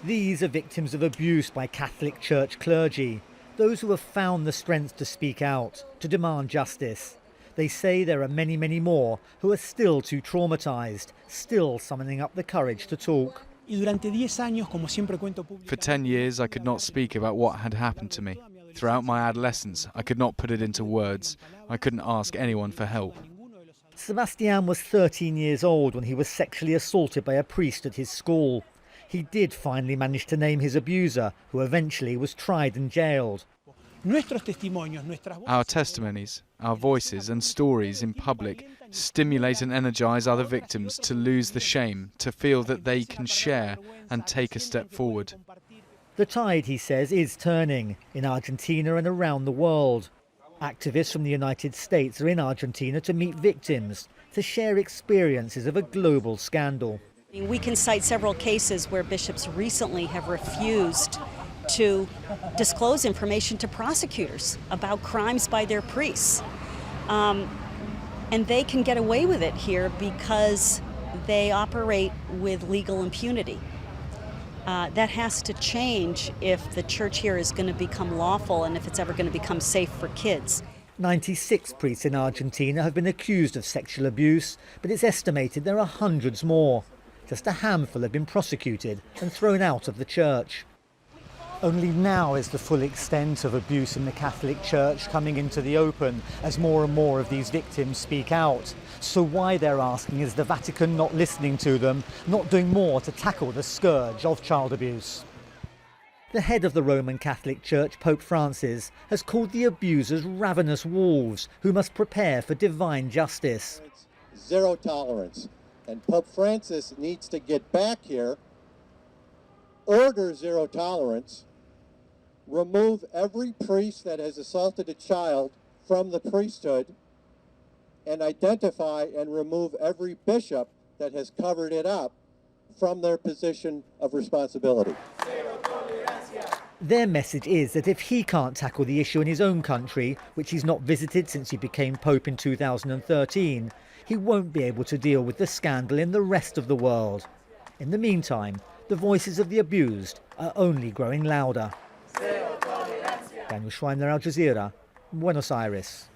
These are victims of abuse by Catholic Church clergy, those who have found the strength to speak out, to demand justice. They say there are many, many more who are still too traumatized, still summoning up the courage to talk. For 10 years, I could not speak about what had happened to me. Throughout my adolescence, I could not put it into words. I couldn't ask anyone for help. Sebastian was 13 years old when he was sexually assaulted by a priest at his school. He did finally manage to name his abuser, who eventually was tried and jailed. Our testimonies, our voices and stories in public stimulate and energize other victims to lose the shame, to feel that they can share and take a step forward. The tide, he says, is turning in Argentina and around the world. Activists from the United States are in Argentina to meet victims, to share experiences of a global scandal. We can cite several cases where bishops recently have refused to disclose information to prosecutors about crimes by their priests. And they can get away with it here because they operate with legal impunity. That has to change if the church here is going to become lawful and if it's ever going to become safe for kids. 96 priests in Argentina have been accused of sexual abuse, but it's estimated there are hundreds more. Just a handful have been prosecuted and thrown out of the church. Only now is the full extent of abuse in the Catholic Church coming into the open as more and more of these victims speak out. So why, they're asking, is the Vatican not listening to them, not doing more to tackle the scourge of child abuse? The head of the Roman Catholic Church, Pope Francis, has called the abusers ravenous wolves who must prepare for divine justice. Zero tolerance. And Pope Francis needs to get back here, order zero tolerance, remove every priest that has assaulted a child from the priesthood, and identify and remove every bishop that has covered it up from their position of responsibility. Their message is that if he can't tackle the issue in his own country, which he's not visited since he became Pope in 2013, he won't be able to deal with the scandal in the rest of the world. In the meantime, the voices of the abused are only growing louder. Daniel Schweimler, Al Jazeera, Buenos Aires.